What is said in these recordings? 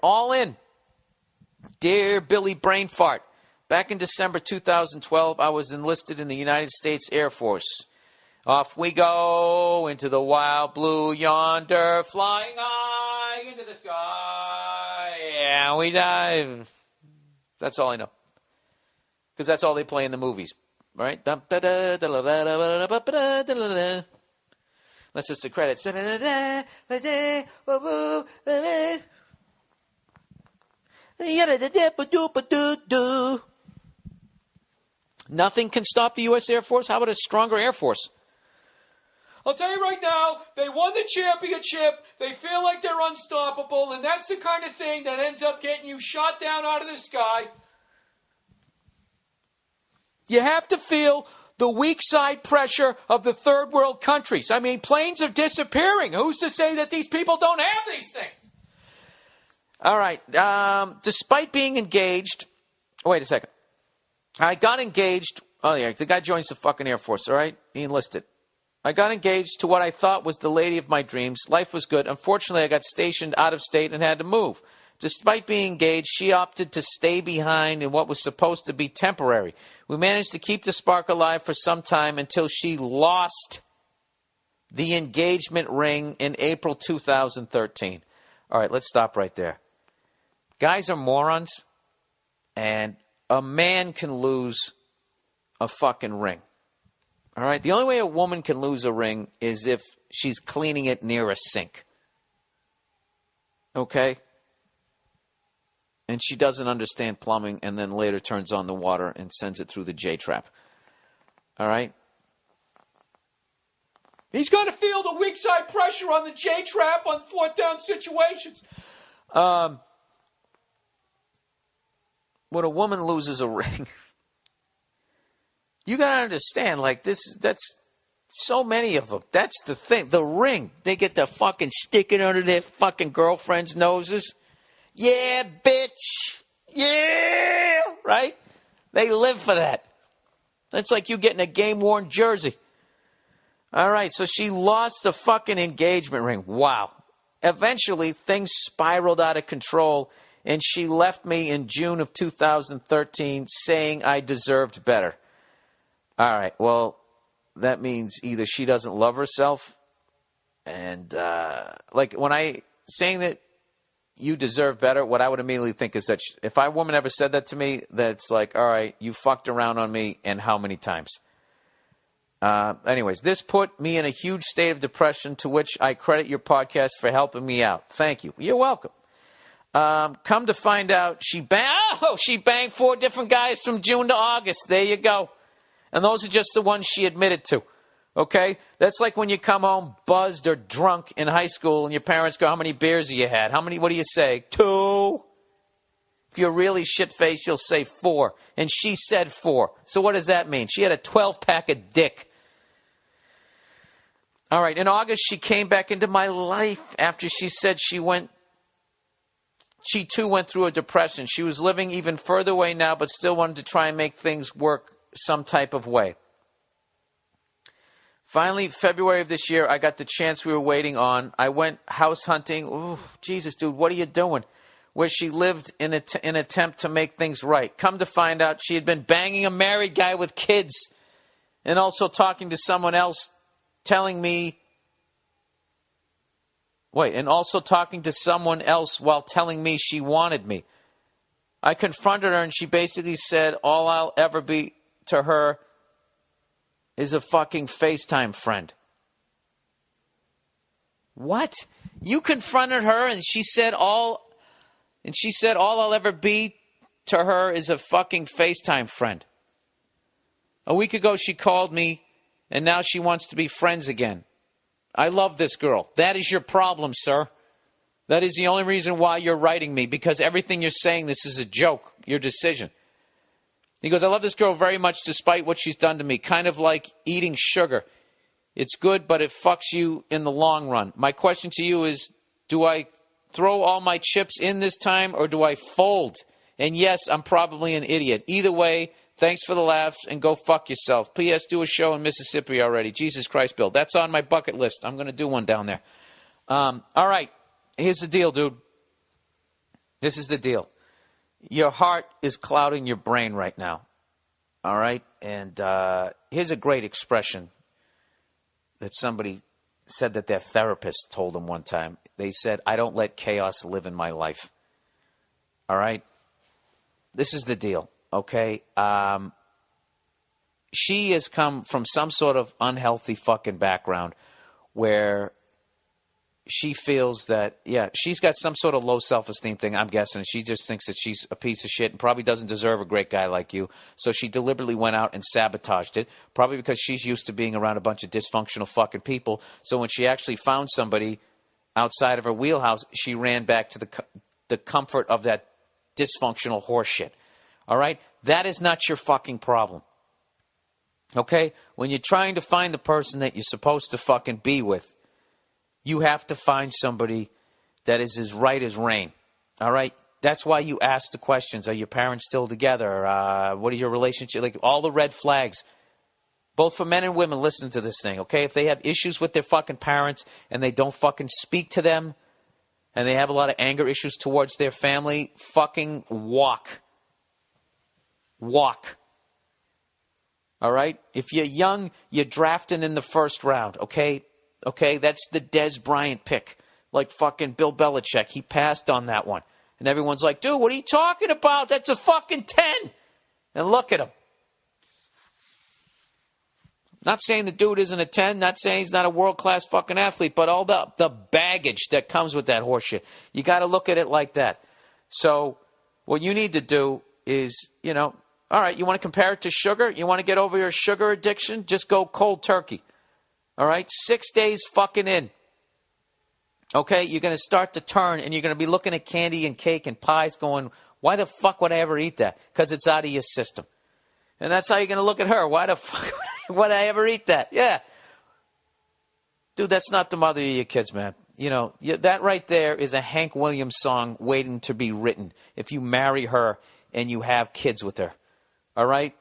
all in. Dear Billy Brainfart, back in December 2012, I was enlisted in the United States Air Force. Off we go into the wild blue yonder, flying high into the sky. Yeah, we dive. That's all I know. Because that's all they play in the movies, right? That's just the credits. Nothing can stop the U.S. Air Force. How about a stronger Air Force? I'll tell you right now, they won the championship, they feel like they're unstoppable, and that's the kind of thing that ends up getting you shot down out of the sky. You have to feel the weak side pressure of the third world countries. I mean, planes are disappearing. Who's to say that these people don't have these things? All right. Despite being engaged, wait a second. I got engaged. Oh, yeah, the guy joins the fucking Air Force, all right? He enlisted. I got engaged to what I thought was the lady of my dreams. Life was good. Unfortunately, I got stationed out of state and had to move. Despite being engaged, she opted to stay behind in what was supposed to be temporary. We managed to keep the spark alive for some time until she lost the engagement ring in April 2013. All right, let's stop right there. Guys are morons, and a man can lose a fucking ring. All right? The only way a woman can lose a ring is if she's cleaning it near a sink. Okay? And she doesn't understand plumbing and then later turns on the water and sends it through the J-trap. All right? He's going to feel the weak side pressure on the J-trap on fourth down situations. When a woman loses a ring, you got to understand, like, that's so many of them. That's the thing. The ring. They get to fucking stick it under their fucking girlfriends' noses. Yeah, bitch. Yeah. Right? They live for that. That's like you getting a game-worn jersey. All right, so she lost the fucking engagement ring. Wow. Eventually, things spiraled out of control, and she left me in June of 2013 saying I deserved better. All right, well, that means either she doesn't love herself, and like when I saying that you deserve better, what I would immediately think is that if a woman ever said that to me, that's like, all right, you fucked around on me, and how many times? Anyways, this put me in a huge state of depression, to which I credit your podcast for helping me out. Thank you. You're welcome. Come to find out, she banged 4 different guys from June to August. There you go. And those are just the ones she admitted to. Okay? That's like when you come home buzzed or drunk in high school and your parents go, how many beers have you had? What do you say? 2. If you're really shit-faced, you'll say 4. And she said 4. So what does that mean? She had a 12-pack of dick. All right, in August, she came back into my life after she said she too went through a depression. She was living even further away now, but still wanted to try and make things work some type of way. Finally, February of this year, I got the chance we were waiting on. I went house hunting. Ooh, Jesus, dude, what are you doing? Where she lived in an attempt to make things right. Come to find out, she had been banging a married guy with kids and also talking to someone else, also talking to someone else while telling me she wanted me. I confronted her and she basically said, all I'll ever be to her is a fucking FaceTime friend. What? You confronted her and she said all I'll ever be to her is a fucking FaceTime friend. A week ago she called me and now she wants to be friends again. I love this girl. That is your problem, sir. That is the only reason why you're writing me, because everything you're saying, this is a joke, your decision. He goes, I love this girl very much despite what she's done to me. Kind of like eating sugar. It's good, but it fucks you in the long run. My question to you is, do I throw all my chips in this time or do I fold? And yes, I'm probably an idiot. Either way, thanks for the laughs and go fuck yourself. P.S. Do a show in Mississippi already. Jesus Christ, Bill. That's on my bucket list. I'm going to do one down there. All right. Here's the deal, dude. This is the deal. Your heart is clouding your brain right now. All right? And here's a great expression that somebody said that their therapist told them one time. They said, I don't let chaos live in my life. All right? This is the deal, okay? She has come from some sort of unhealthy fucking background where she feels that, she's got some sort of low self-esteem thing, I'm guessing. She just thinks that she's a piece of shit and probably doesn't deserve a great guy like you. So she deliberately went out and sabotaged it, probably because she's used to being around a bunch of dysfunctional fucking people. So when she actually found somebody outside of her wheelhouse, she ran back to the comfort of that dysfunctional horse shit. All right? That is not your fucking problem. Okay? When you're trying to find the person that you're supposed to fucking be with, you have to find somebody that is as right as rain. All right? That's why you ask the questions. Are your parents still together? What is your relationship? Like, all the red flags. Both for men and women, listen to this thing, okay? If they have issues with their fucking parents and they don't fucking speak to them and they have a lot of anger issues towards their family, fucking walk. Walk. All right? If you're young, you're drafting in the first round, okay? Okay, that's the Des Bryant pick. Like fucking Bill Belichick. He passed on that one. And everyone's like, dude, what are you talking about? That's a fucking 10. And look at him. Not saying the dude isn't a 10. Not saying he's not a world-class fucking athlete. But all the baggage that comes with that horseshit. You got to look at it like that. So what you need to do is, all right, you want to compare it to sugar? You want to get over your sugar addiction? Just go cold turkey. All right, 6 days fucking in. Okay, you're going to start to turn and you're going to be looking at candy and cake and pies going, why the fuck would I ever eat that? Because it's out of your system. And that's how you're going to look at her. Why the fuck would I ever eat that? Yeah. Dude, that's not the mother of your kids, man. That right there is a Hank Williams song waiting to be written if you marry her and you have kids with her. All right?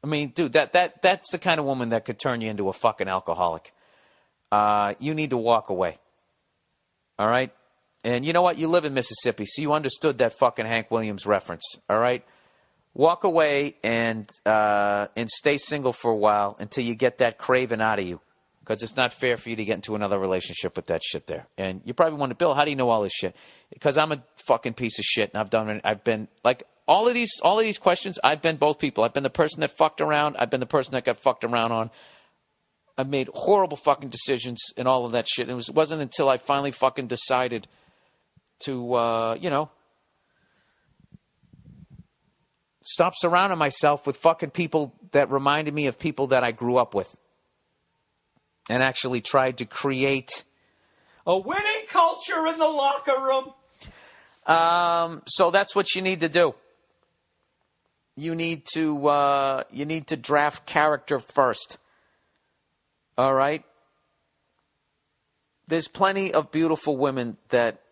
I mean, dude, that's the kind of woman that could turn you into a fucking alcoholic. You need to walk away. All right? And you know what? You live in Mississippi, so you understood that fucking Hank Williams reference. All right? Walk away and stay single for a while until you get that craving out of you. Because it's not fair for you to get into another relationship with that shit there. And you probably wonder, Bill, how do you know all this shit? Because I'm a fucking piece of shit, and I've been like, all of these questions, I've been both people. I've been the person that fucked around. I've been the person that got fucked around on. I've made horrible fucking decisions and all of that shit. And it wasn't until I finally fucking decided to, stop surrounding myself with fucking people that reminded me of people that I grew up with. And actually tried to create a winning culture in the locker room. So that's what you need to do. You need to draft character first. All right? There's plenty of beautiful women that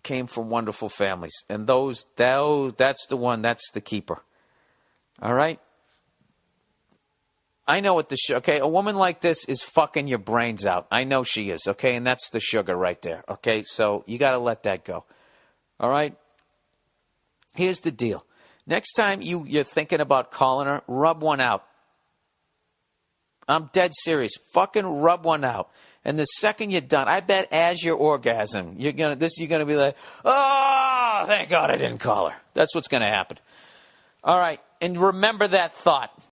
came from wonderful families. And that's the one, that's the keeper. All right? I know what okay? A woman like this is fucking your brains out. I know she is, okay? And that's the sugar right there, okay? So you got to let that go. All right? Here's the deal. Next time you're thinking about calling her, rub one out. I'm dead serious. Fucking rub one out. And the second you're done, I bet as you're orgasm, you're gonna be like, oh, thank God I didn't call her. That's what's gonna happen. All right, and remember that thought.